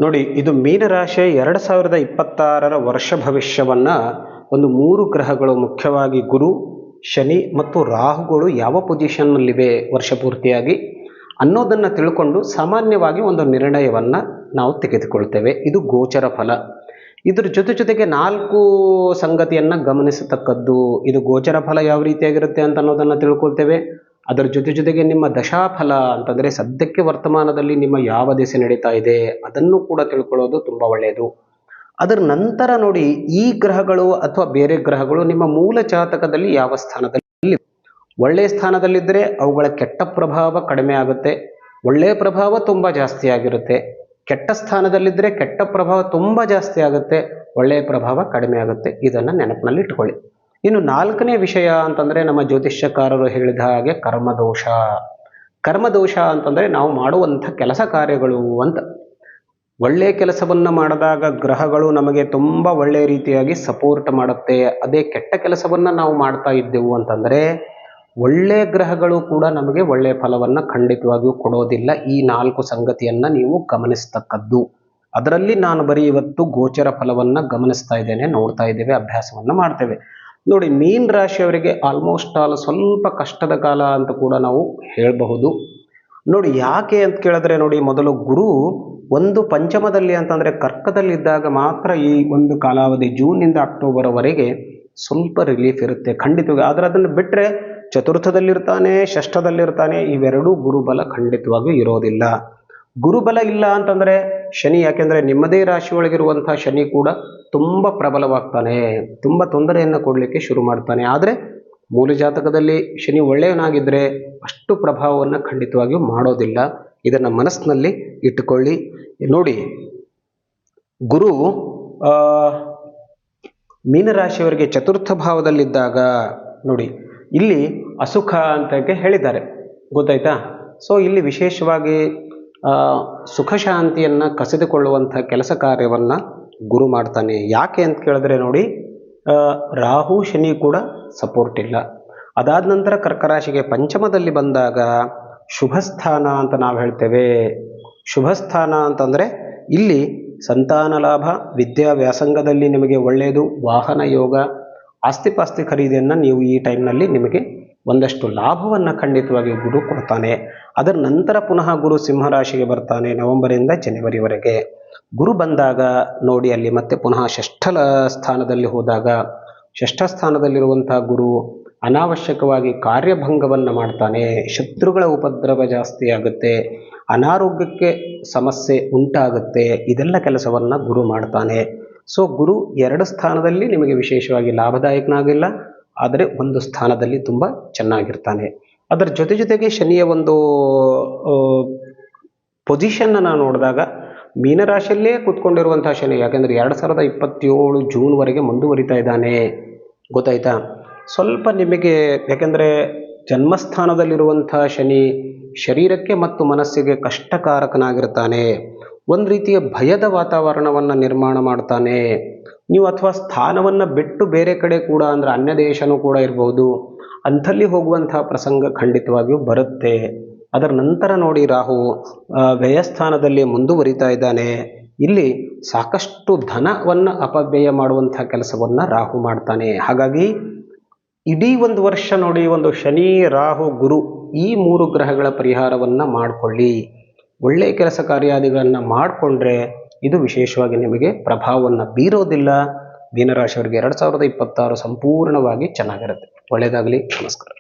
ನೋಡಿ, ಇದು ಮೀನರಾಶಿ 2026 ವರ್ಷ ಭವಿಷ್ಯವನ್ನ ಒಂದು 3 ಗ್ರಹಗಳು, ಮುಖ್ಯವಾಗಿ ಗುರು, ಶನಿ ಮತ್ತು ರಾಹುಗಳು ಯಾವ ಪೊಸಿಷನ್ನಲ್ಲಿವೆ ವರ್ಷ ಪೂರ್ತಿಯಾಗಿ ಅನ್ನೋದನ್ನು ತಿಳ್ಕೊಂಡು ಸಾಮಾನ್ಯವಾಗಿ ಒಂದು ನಿರ್ಣಯವನ್ನು ನಾವು ತೆಗೆದುಕೊಳ್ತೇವೆ. ಇದು ಗೋಚರ ಫಲ. ಇದ್ರ ಜೊತೆಗೆ 4 ಸಂಗತಿಯನ್ನು ಗಮನಿಸತಕ್ಕದ್ದು. ಇದು ಗೋಚರ ಫಲ ಯಾವ ರೀತಿಯಾಗಿರುತ್ತೆ ಅಂತ ಅನ್ನೋದನ್ನು ತಿಳ್ಕೊಳ್ತೇವೆ. ಅದರ ಜೊತೆಗೆ ನಿಮ್ಮ ದಶಾಫಲ ಅಂತಂದರೆ ಸದ್ಯಕ್ಕೆ ವರ್ತಮಾನದಲ್ಲಿ ನಿಮ್ಮ ಯಾವ ದಶೆ ನಡೀತಾ ಇದೆ ಅದನ್ನು ಕೂಡ ತಿಳ್ಕೊಳ್ಳೋದು ತುಂಬ ಒಳ್ಳೆಯದು. ಅದರ ನಂತರ ನೋಡಿ, ಈ ಗ್ರಹಗಳು ಅಥವಾ ಬೇರೆ ಗ್ರಹಗಳು ನಿಮ್ಮ ಮೂಲ ಜಾತಕದಲ್ಲಿ ಯಾವ ಸ್ಥಾನದಲ್ಲಿ, ಒಳ್ಳೆಯ ಸ್ಥಾನದಲ್ಲಿದ್ದರೆ ಅವುಗಳ ಕೆಟ್ಟ ಪ್ರಭಾವ ಕಡಿಮೆ ಆಗುತ್ತೆ, ಒಳ್ಳೆಯ ಪ್ರಭಾವ ತುಂಬ ಜಾಸ್ತಿ ಆಗಿರುತ್ತೆ. ಕೆಟ್ಟ ಸ್ಥಾನದಲ್ಲಿದ್ದರೆ ಕೆಟ್ಟ ಪ್ರಭಾವ ತುಂಬ ಜಾಸ್ತಿ ಆಗುತ್ತೆ, ಒಳ್ಳೆಯ ಪ್ರಭಾವ ಕಡಿಮೆ ಆಗುತ್ತೆ. ಇದನ್ನು ನೆನಪಿನಲ್ಲಿ ಇಟ್ಕೊಳ್ಳಿ. ಇನ್ನು 4ನೇ ವಿಷಯ ಅಂತಂದರೆ ನಮ್ಮ ಜ್ಯೋತಿಷ್ಯಕಾರರು ಹೇಳಿದ ಹಾಗೆ ಕರ್ಮದೋಷ. ಕರ್ಮದೋಷ ಅಂತಂದರೆ ನಾವು ಮಾಡುವಂಥ ಕೆಲಸ ಕಾರ್ಯಗಳು ಅಂತ. ಒಳ್ಳೆಯ ಕೆಲಸವನ್ನು ಮಾಡಿದಾಗ ಗ್ರಹಗಳು ನಮಗೆ ತುಂಬ ಒಳ್ಳೆಯ ರೀತಿಯಾಗಿ ಸಪೋರ್ಟ್ ಮಾಡುತ್ತೆ. ಅದೇ ಕೆಟ್ಟ ಕೆಲಸವನ್ನು ನಾವು ಮಾಡ್ತಾ ಇದ್ದೆವು ಅಂತಂದರೆ ಒಳ್ಳೆಯ ಗ್ರಹಗಳು ಕೂಡ ನಮಗೆ ಒಳ್ಳೆಯ ಫಲವನ್ನು ಖಂಡಿತವಾಗಿಯೂ ಕೊಡೋದಿಲ್ಲ. ಈ 4 ಸಂಗತಿಯನ್ನು ನೀವು ಗಮನಿಸ್ತಕ್ಕದ್ದು. ಅದರಲ್ಲಿ ನಾನು ಬರೀ ಇವತ್ತು ಗೋಚರ ಫಲವನ್ನು ಗಮನಿಸ್ತಾ ಇದ್ದೇನೆ, ನೋಡ್ತಾ ಇದ್ದೇವೆ, ಅಭ್ಯಾಸವನ್ನು ಮಾಡ್ತೇವೆ. ನೋಡಿ, ಮೀನ ರಾಶಿಯವರಿಗೆ ಆಲ್ಮೋಸ್ಟ್ ಆಲ್ ಸ್ವಲ್ಪ ಕಷ್ಟದ ಕಾಲ ಅಂತ ಕೂಡ ನಾವು ಹೇಳಬಹುದು. ನೋಡಿ, ಯಾಕೆ ಅಂತ ಕೇಳಿದ್ರೆ, ನೋಡಿ, ಮೊದಲು ಗುರು ಒಂದು ಪಂಚಮದಲ್ಲಿ ಅಂತಂದರೆ ಕರ್ಕದಲ್ಲಿದ್ದಾಗ ಮಾತ್ರ ಈ ಒಂದು ಕಾಲಾವಧಿ ಜೂನ್ನಿಂದ ಅಕ್ಟೋಬರ್ವರೆಗೆ ಸ್ವಲ್ಪ ರಿಲೀಫ್ ಇರುತ್ತೆ ಖಂಡಿತವಾಗಿ. ಆದರೆ ಅದನ್ನು ಬಿಟ್ಟರೆ ಚತುರ್ಥದಲ್ಲಿರ್ತಾನೆ, ಷಷ್ಠದಲ್ಲಿರ್ತಾನೆ, ಇವೆರಡೂ ಗುರುಬಲ ಖಂಡಿತವಾಗಿಯೂ ಇರೋದಿಲ್ಲ. ಗುರುಬಲ ಇಲ್ಲ ಅಂತಂದರೆ ಶನಿ, ಯಾಕೆಂದರೆ ನಿಮ್ಮದೇ ರಾಶಿ ಒಳಗಿರುವಂಥ ಶನಿ ಕೂಡ ತುಂಬ ಪ್ರಬಲವಾಗ್ತಾನೆ, ತುಂಬ ತೊಂದರೆಯನ್ನು ಕೊಡಲಿಕ್ಕೆ ಶುರು ಮಾಡ್ತಾನೆ. ಆದರೆ ಮೂಲ ಜಾತಕದಲ್ಲಿ ಶನಿ ಒಳ್ಳೆಯವನಾಗಿದ್ದರೆ ಅಷ್ಟು ಪ್ರಭಾವವನ್ನು ಖಂಡಿತವಾಗಿಯೂ ಮಾಡೋದಿಲ್ಲ. ಇದನ್ನು ಮನಸ್ಸಿನಲ್ಲಿ ಇಟ್ಟುಕೊಳ್ಳಿ. ನೋಡಿ, ಗುರು ಮೀನರಾಶಿಯವರಿಗೆ ಚತುರ್ಥ ಭಾವದಲ್ಲಿದ್ದಾಗ ನೋಡಿ, ಇಲ್ಲಿ ಅಸುಖ ಅಂತ ಹೇಳಿದ್ದಾರೆ, ಗೊತ್ತಾಯ್ತಾ? ಸೊ ಇಲ್ಲಿ ವಿಶೇಷವಾಗಿ ಸುಖ ಶಾಂತಿಯನ್ನು ಕಸಿದುಕೊಳ್ಳುವಂಥ ಕೆಲಸ ಕಾರ್ಯವನ್ನು ಗುರು ಮಾಡ್ತಾನೆ. ಯಾಕೆ ಅಂತ ಕೇಳಿದ್ರೆ ನೋಡಿ, ರಾಹು ಶನಿ ಕೂಡ ಸಪೋರ್ಟ್ ಇಲ್ಲ. ಅದಾದ ನಂತರ ಕರ್ಕರಾಶಿಗೆ ಪಂಚಮದಲ್ಲಿ ಬಂದಾಗ ಶುಭ ಸ್ಥಾನ ಅಂತ ನಾವು ಹೇಳ್ತೇವೆ. ಶುಭ ಸ್ಥಾನ ಅಂತಂದರೆ ಇಲ್ಲಿ ಸಂತಾನ ಲಾಭ, ವಿದ್ಯಾ ವ್ಯಾಸಂಗದಲ್ಲಿ ನಿಮಗೆ ಒಳ್ಳೆಯದು, ವಾಹನ ಯೋಗ, ಆಸ್ತಿಪಾಸ್ತಿ ಖರೀದಿಯನ್ನು ನೀವು ಈ ಟೈಮ್ನಲ್ಲಿ ನಿಮಗೆ ಒಂದಷ್ಟು ಲಾಭವನ್ನು ಖಂಡಿತವಾಗಿ ಗುರು ಕೊಡ್ತಾನೆ. ಅದರ ನಂತರ ಪುನಃ ಗುರು ಸಿಂಹರಾಶಿಗೆ ಬರ್ತಾನೆ ನವೆಂಬರಿಂದ ಜನವರಿವರೆಗೆ. ಗುರು ಬಂದಾಗ ನೋಡಿ, ಅಲ್ಲಿ ಮತ್ತೆ ಪುನಃ ಷಷ್ಠ ಸ್ಥಾನದಲ್ಲಿ ಹೋದಾಗ, ಷಷ್ಠ ಸ್ಥಾನದಲ್ಲಿರುವಂಥ ಗುರು ಅನಾವಶ್ಯಕವಾಗಿ ಕಾರ್ಯಭಂಗವನ್ನು ಮಾಡ್ತಾನೆ, ಶತ್ರುಗಳ ಉಪದ್ರವ ಜಾಸ್ತಿ ಆಗುತ್ತೆ, ಅನಾರೋಗ್ಯಕ್ಕೆ ಸಮಸ್ಯೆ ಉಂಟಾಗುತ್ತೆ. ಇದೆಲ್ಲ ಕೆಲಸವನ್ನು ಗುರು ಮಾಡ್ತಾನೆ. ಸೊ ಗುರು 2 ಸ್ಥಾನದಲ್ಲಿ ನಿಮಗೆ ವಿಶೇಷವಾಗಿ ಲಾಭದಾಯಕನಾಗಿಲ್ಲ, ಆದರೆ ಒಂದು ಸ್ಥಾನದಲ್ಲಿ ತುಂಬ ಚೆನ್ನಾಗಿರ್ತಾನೆ. ಅದರ ಜೊತೆಗೆ ಶನಿಯ ಒಂದು ಪೊಸಿಷನ್ನನ್ನು ನೋಡಿದಾಗ ಮೀನರಾಶಿಯಲ್ಲೇ ಕೂತ್ಕೊಂಡಿರುವಂಥ ಶನಿ, ಯಾಕೆಂದರೆ 2027 ಜೂನ್ವರೆಗೆ ಮುಂದುವರಿತಾ ಇದ್ದಾನೆ, ಗೊತ್ತಾಯ್ತಾ? ಸ್ವಲ್ಪ ನಿಮಗೆ, ಯಾಕೆಂದರೆ ಜನ್ಮಸ್ಥಾನದಲ್ಲಿರುವಂಥ ಶನಿ ಶರೀರಕ್ಕೆ ಮತ್ತು ಮನಸ್ಸಿಗೆ ಕಷ್ಟಕಾರಕನಾಗಿರ್ತಾನೆ. ಒಂದು ರೀತಿಯ ಭಯದ ವಾತಾವರಣವನ್ನು ನಿರ್ಮಾಣ ಮಾಡ್ತಾನೆ. ನೀವು ಅಥವಾ ಸ್ಥಾನವನ್ನು ಬಿಟ್ಟು ಬೇರೆ ಕಡೆ ಕೂಡ, ಅಂದರೆ ಅನ್ಯ ದೇಶನೂ ಕೂಡ ಇರ್ಬೋದು, ಅಂಥಲ್ಲಿ ಹೋಗುವಂಥ ಪ್ರಸಂಗ ಖಂಡಿತವಾಗಿಯೂ ಬರುತ್ತೆ. ಅದರ ನಂತರ ನೋಡಿ, ರಾಹು ವ್ಯಯಸ್ಥಾನದಲ್ಲಿ ಮುಂದುವರಿತಾ ಇದ್ದಾನೆ. ಇಲ್ಲಿ ಸಾಕಷ್ಟು ಧನವನ್ನು ಅಪವ್ಯಯ ಮಾಡುವಂಥ ಕೆಲಸವನ್ನು ರಾಹು ಮಾಡ್ತಾನೆ. ಹಾಗಾಗಿ ಇಡೀ ಒಂದು ವರ್ಷ ನೋಡಿ, ಒಂದು ಶನಿ, ರಾಹು, ಗುರು ಈ 3 ಗ್ರಹಗಳ ಪರಿಹಾರವನ್ನು ಮಾಡಿಕೊಳ್ಳಿ. ಒಳ್ಳೆಯ ಕೆಲಸ ಕಾರ್ಯಾದಿಗಳನ್ನು ಮಾಡಿಕೊಂಡ್ರೆ ಇದು ವಿಶೇಷವಾಗಿ ನಿಮಗೆ ಪ್ರಭಾವವನ್ನು ಬೀರೋದಿಲ್ಲ. ಮೀನರಾಶಿಯವರಿಗೆ 2026 ಸಂಪೂರ್ಣವಾಗಿ ಚೆನ್ನಾಗಿರುತ್ತೆ. ಒಳ್ಳೆಯದಾಗಲಿ. ನಮಸ್ಕಾರ.